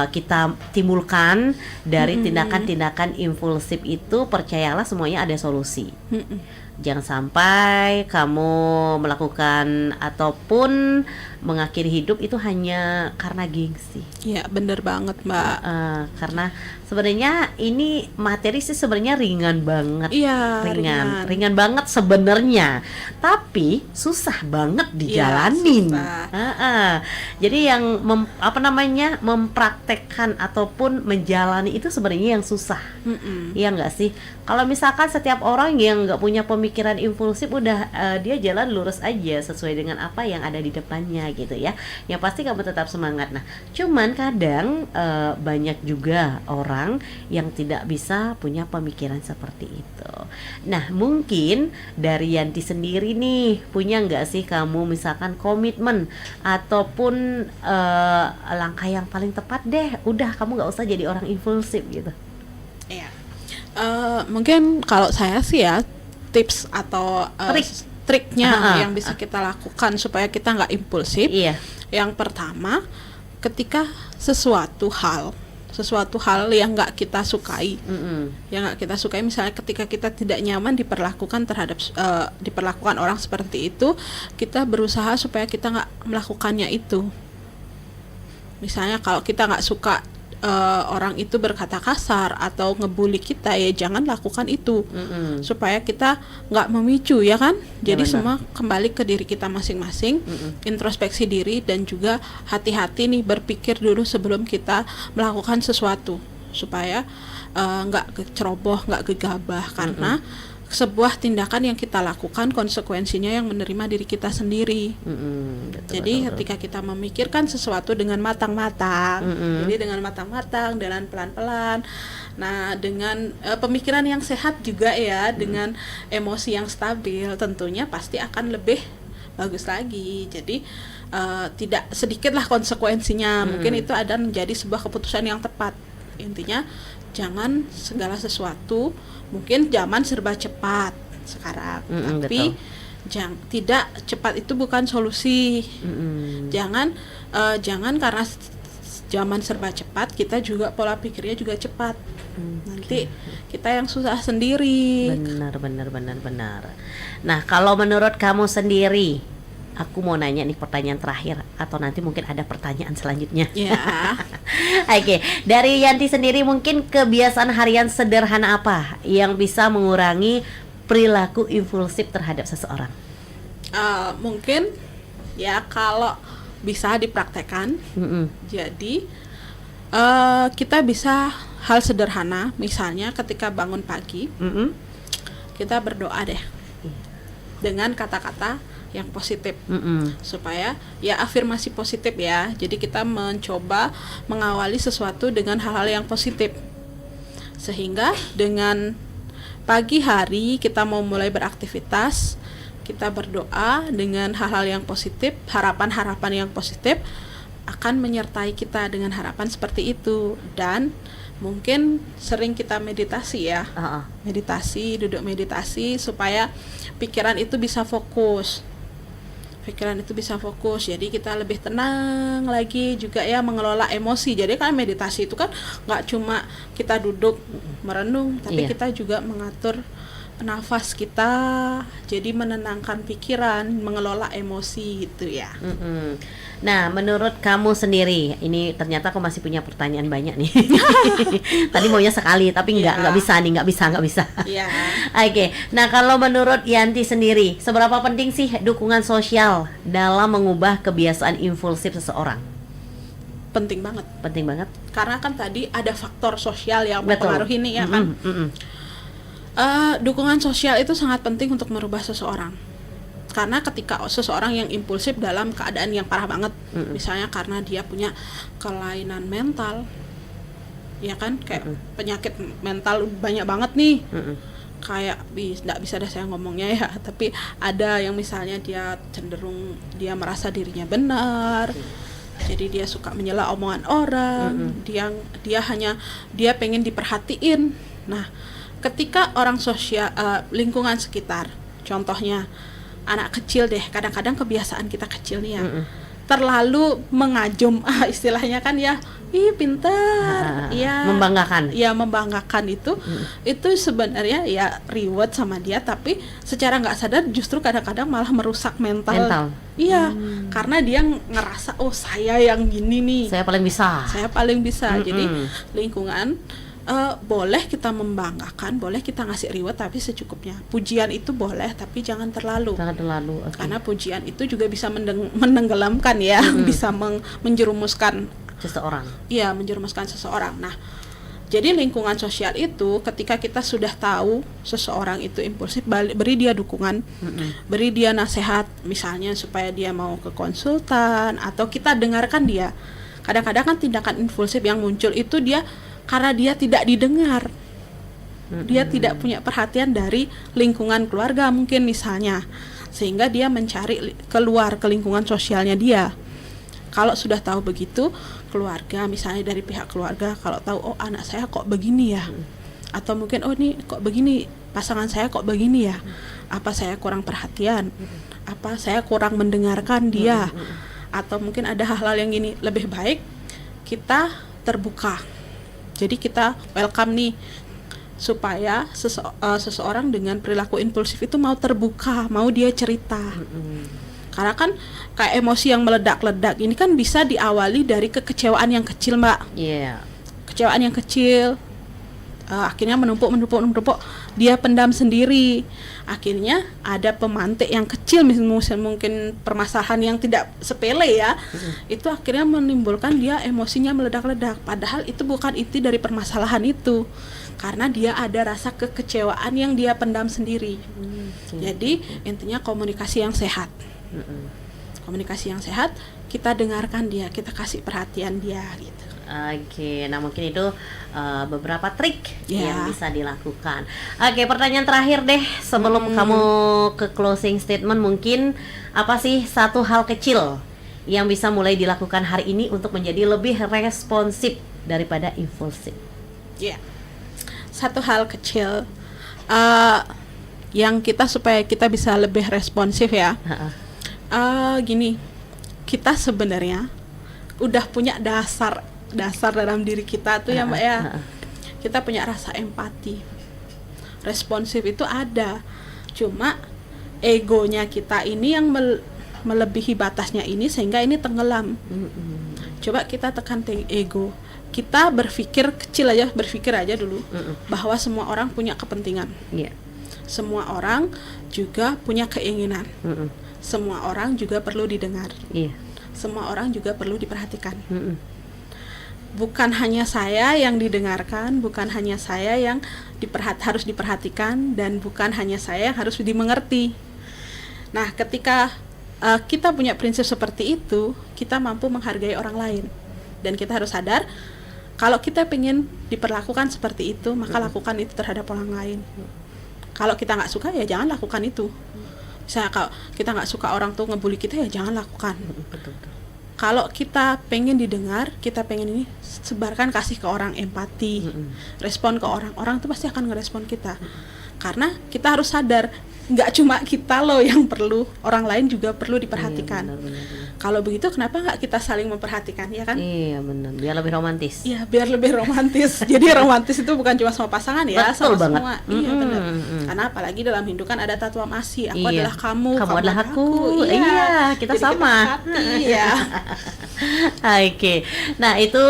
kita timbulkan dari tindakan-tindakan impulsif itu, percayalah semuanya ada solusi. Jangan sampai kamu melakukan ataupun mengakhiri hidup itu hanya karena gengsi. Iya, bener banget Mbak. Karena sebenarnya ini materi sih sebenarnya ringan banget. Iya, ringan banget sebenarnya. Tapi susah banget dijalanin. Jadi yang mempraktekkan ataupun menjalani itu sebenarnya yang susah. Iya nggak sih? Kalau misalkan setiap orang yang nggak punya pemikiran impulsif, udah dia jalan lurus aja sesuai dengan apa yang ada di depannya gitu ya. Yang pasti kamu tetap semangat. Nah, cuman kadang banyak juga orang yang tidak bisa punya pemikiran seperti itu. Nah, mungkin dari Yanti sendiri nih, punya nggak sih kamu misalkan komitmen ataupun langkah yang paling tepat deh, udah kamu nggak usah jadi orang impulsif gitu. Iya. Mungkin kalau saya sih ya, tips atau triknya yang bisa kita lakukan supaya kita nggak impulsif. Yang pertama, ketika sesuatu hal yang nggak kita sukai, misalnya ketika kita tidak nyaman diperlakukan orang seperti itu, kita berusaha supaya kita nggak melakukannya itu. Misalnya kalau kita nggak suka orang itu berkata kasar atau ngebully kita, ya jangan lakukan itu, supaya kita nggak memicu, ya kan? Jadi semua kembali ke diri kita masing-masing, introspeksi diri, dan juga hati-hati nih berpikir dulu sebelum kita melakukan sesuatu, supaya nggak ceroboh, nggak gegabah, karena sebuah tindakan yang kita lakukan konsekuensinya yang menerima diri kita sendiri. Jadi ketika kita memikirkan sesuatu dengan matang-matang, jadi dengan matang-matang, dengan pelan-pelan, nah dengan pemikiran yang sehat juga ya, dengan emosi yang stabil, tentunya pasti akan lebih bagus lagi. Jadi tidak sedikitlah konsekuensinya. Mungkin itu ada menjadi sebuah keputusan yang tepat. Intinya jangan segala sesuatu, mungkin zaman serba cepat sekarang, tapi tidak cepat itu bukan solusi. Jangan karena zaman serba cepat kita juga pola pikirnya juga cepat. Nanti kita yang susah sendiri. Benar. Nah, kalau menurut kamu sendiri, aku mau nanya nih pertanyaan terakhir, atau nanti mungkin ada pertanyaan selanjutnya. Ya. Oke, dari Yanti sendiri, mungkin kebiasaan harian sederhana apa yang bisa mengurangi perilaku impulsif terhadap seseorang? Mungkin ya kalau bisa dipraktekkan. Jadi kita bisa hal sederhana, misalnya ketika bangun pagi, kita berdoa deh dengan kata-kata yang positif, supaya ya afirmasi positif ya. Jadi kita mencoba mengawali sesuatu dengan hal-hal yang positif, sehingga dengan pagi hari kita mau mulai beraktivitas, kita berdoa dengan hal-hal yang positif, harapan-harapan yang positif akan menyertai kita dengan harapan seperti itu. Dan mungkin sering kita meditasi ya, duduk meditasi supaya pikiran itu bisa fokus. Jadi kita lebih tenang lagi juga ya, mengelola emosi. Jadi kan meditasi itu kan nggak cuma kita duduk merenung, tapi kita juga mengatur nafas kita, jadi menenangkan pikiran, mengelola emosi gitu ya. Nah, menurut kamu sendiri, ini ternyata aku masih punya pertanyaan banyak nih. Tadi maunya sekali, tapi nggak bisa. Iya. Oke, nah kalau menurut Yanti sendiri, seberapa penting sih dukungan sosial dalam mengubah kebiasaan impulsif seseorang? Penting banget. Karena kan tadi ada faktor sosial yang mempengaruhi ini ya kan. Dukungan sosial itu sangat penting untuk merubah seseorang. Karena ketika seseorang yang impulsif dalam keadaan yang parah banget, misalnya karena dia punya kelainan mental, ya kan, kayak penyakit mental banyak banget nih, kayak nggak bisa saya ngomongnya ya, tapi ada yang misalnya dia cenderung dia merasa dirinya benar, jadi dia suka menyela omongan orang, dia pengen diperhatiin. Nah, ketika orang sosial, lingkungan sekitar, contohnya anak kecil deh, kadang-kadang kebiasaan kita kecil nih ya, terlalu mengajum, istilahnya kan ya, pintar, ya membanggakan itu sebenarnya ya reward sama dia, tapi secara nggak sadar justru kadang-kadang malah merusak mental. Iya, karena dia ngerasa saya yang gini nih, saya paling bisa. Jadi lingkungan boleh kita membanggakan, boleh kita ngasih reward, tapi secukupnya. Pujian itu boleh, tapi jangan terlalu. Karena pujian itu juga bisa menenggelamkan ya, bisa menjerumuskan seseorang. Iya, menjerumuskan seseorang. Nah, jadi lingkungan sosial itu ketika kita sudah tahu seseorang itu impulsif, beri dia dukungan, beri dia nasihat, misalnya supaya dia mau ke konsultan, atau kita dengarkan dia. Kadang-kadang kan tindakan impulsif yang muncul itu dia karena dia tidak didengar, dia tidak punya perhatian dari lingkungan keluarga mungkin misalnya, sehingga dia mencari keluar ke lingkungan sosialnya dia. Kalau sudah tahu begitu, keluarga misalnya dari pihak keluarga, kalau tahu anak saya kok begini ya, atau mungkin ini kok begini, pasangan saya kok begini ya, apa saya kurang perhatian, apa saya kurang mendengarkan dia, atau mungkin ada hal-hal yang gini, lebih baik kita terbuka. Jadi kita welcome nih, supaya seseorang dengan perilaku impulsif itu mau terbuka, mau dia cerita. Karena kan kayak emosi yang meledak-ledak ini kan bisa diawali dari kekecewaan yang kecil, Mbak. Iya. Kecewaan yang kecil, akhirnya menumpuk, dia pendam sendiri. Akhirnya ada pemantik yang kecil, mungkin permasalahan yang tidak sepele ya, itu akhirnya menimbulkan dia emosinya meledak-ledak. Padahal itu bukan inti dari permasalahan itu, karena dia ada rasa kekecewaan yang dia pendam sendiri. Jadi intinya komunikasi yang sehat. Komunikasi yang sehat, kita dengarkan dia, kita kasih perhatian dia gitu. Oke, nah mungkin itu beberapa trik Ya. yang bisa dilakukan. Oke, pertanyaan terakhir deh sebelum kamu ke closing statement, mungkin apa sih satu hal kecil yang bisa mulai dilakukan hari ini untuk menjadi lebih responsif daripada impulsif? Ya, satu hal kecil yang supaya kita bisa lebih responsif ya. Gini, kita sebenarnya udah punya dasar dalam diri kita tuh ya, Mbak ya. Kita punya rasa empati. Responsif itu ada. Cuma egonya kita ini yang melebihi batasnya ini sehingga ini tenggelam. Coba kita tekan ego. Kita berpikir aja dulu bahwa semua orang punya kepentingan. Semua orang juga punya keinginan. Semua orang juga perlu didengar. Semua orang juga perlu diperhatikan. Bukan hanya saya yang didengarkan, bukan hanya saya yang harus diperhatikan, dan bukan hanya saya yang harus dimengerti. Nah, ketika kita punya prinsip seperti itu, kita mampu menghargai orang lain. Dan kita harus sadar, kalau kita ingin diperlakukan seperti itu, maka lakukan itu terhadap orang lain. Kalau kita nggak suka, ya jangan lakukan itu. Misalnya kalau kita nggak suka orang tuh ngebully kita, ya jangan lakukan. Kalau kita pengen didengar, kita pengen ini, sebarkan kasih ke orang empati, respon ke orang tuh pasti akan ngerespon kita. Karena kita harus sadar, nggak cuma kita loh yang perlu, orang lain juga perlu diperhatikan. Kalau begitu kenapa nggak kita saling memperhatikan, ya kan? Iya benar, biar lebih romantis. Iya, biar lebih romantis. Jadi romantis itu bukan cuma sama pasangan ya, betul sama banget. semua. Iya benar. Karena apalagi dalam Hindu kan ada tatuam asi, aku adalah kamu adalah aku. Iya, kita jadi sama. Iya. Oke. Nah, itu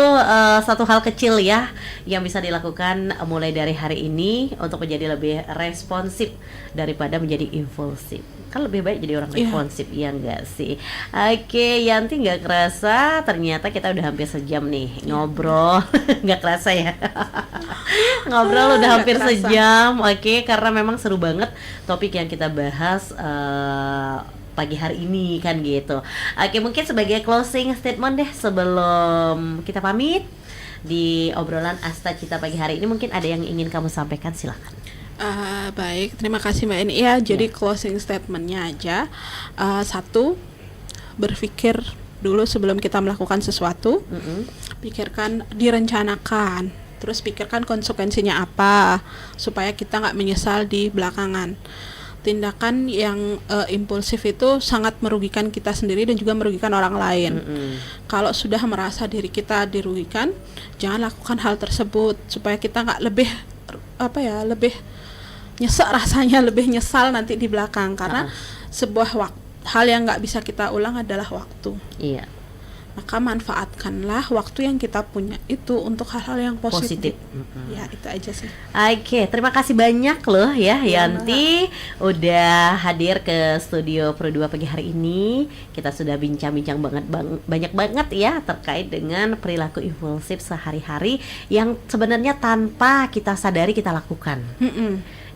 satu hal kecil ya yang bisa dilakukan mulai dari hari ini untuk menjadi lebih responsif daripada menjadi impulsif. Kan lebih baik jadi orang responsif, ya enggak sih? Oke, Yanti, nggak kerasa ternyata kita udah hampir sejam nih ngobrol. Nggak kerasa ya? Ngobrol udah hampir sejam. Oke, karena memang seru banget topik yang kita bahas pagi hari ini kan gitu. Oke, mungkin sebagai closing statement deh sebelum kita pamit di obrolan Asta Cita pagi hari ini, mungkin ada yang ingin kamu sampaikan, silakan. Baik, terima kasih Mbak Eni ya. Jadi closing statementnya aja, satu, berpikir dulu sebelum kita melakukan sesuatu. Pikirkan, direncanakan, terus pikirkan konsekuensinya apa supaya kita nggak menyesal di belakangan. Tindakan yang impulsif itu sangat merugikan kita sendiri dan juga merugikan orang lain. Kalau sudah merasa diri kita dirugikan, jangan lakukan hal tersebut supaya kita nggak lebih rasanya lebih nyesal nanti di belakang, karena sebuah hal yang nggak bisa kita ulang adalah waktu. Iya. Maka manfaatkanlah waktu yang kita punya itu untuk hal-hal yang positif. Ya, itu aja sih. Oke, terima kasih banyak loh ya Yanti udah hadir ke studio Pro 2 pagi hari ini. Kita sudah bincang-bincang banyak banget ya terkait dengan perilaku impulsif sehari-hari yang sebenarnya tanpa kita sadari kita lakukan.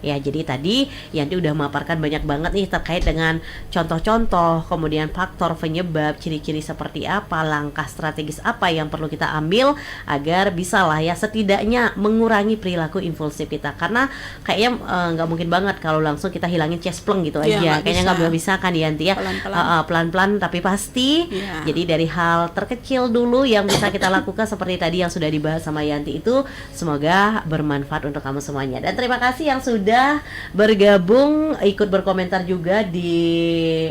Ya, jadi tadi Yanti udah memaparkan banyak banget nih terkait dengan contoh-contoh, kemudian faktor penyebab, ciri-ciri seperti apa, langkah strategis apa yang perlu kita ambil agar bisa lah ya setidaknya mengurangi perilaku impulsif kita. Karena kayaknya nggak mungkin banget kalau langsung kita hilangin cespleng gitu aja. Kayaknya nggak bisa kan Yanti ya. Pelan-pelan tapi pasti. Jadi dari hal terkecil dulu yang bisa kita lakukan seperti tadi yang sudah dibahas sama Yanti itu, semoga bermanfaat untuk kamu semuanya. Dan terima kasih yang sudah bergabung ikut berkomentar juga di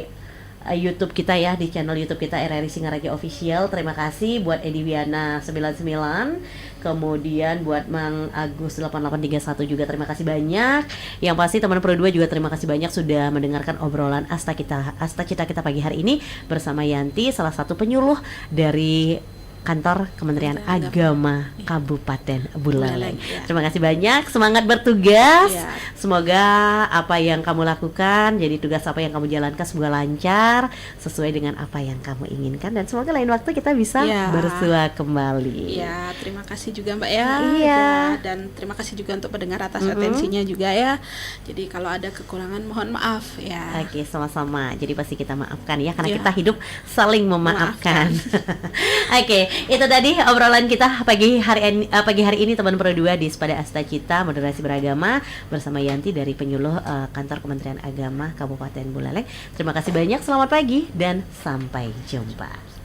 YouTube kita ya, di channel YouTube kita RRI Singaraja Official. Terima kasih buat Edi Wiana 99, kemudian buat Mang Agus 8831 juga terima kasih banyak. Yang pasti teman Pro 2 juga terima kasih banyak sudah mendengarkan obrolan Asta Cita kita pagi hari ini bersama Yanti, salah satu penyuluh dari Kantor Kementerian Agama Kabupaten Buleleng. Terima kasih banyak, semangat bertugas. Semoga apa yang kamu lakukan, jadi tugas apa yang kamu jalankan semoga lancar sesuai dengan apa yang kamu inginkan, dan semoga lain waktu kita bisa bersua kembali. Ya, terima kasih juga Mbak ya. Dan terima kasih juga untuk pendengar atas atensinya juga ya. Jadi kalau ada kekurangan mohon maaf ya. Oke, sama-sama. Jadi pasti kita maafkan ya, karena kita hidup saling memaafkan. Oke, itu tadi obrolan kita pagi hari ini teman Pro 2 di Sepada Asta Cita Moderasi Beragama bersama Yanti dari penyuluh Kantor Kementerian Agama Kabupaten Buleleng. Terima kasih banyak, selamat pagi dan sampai jumpa.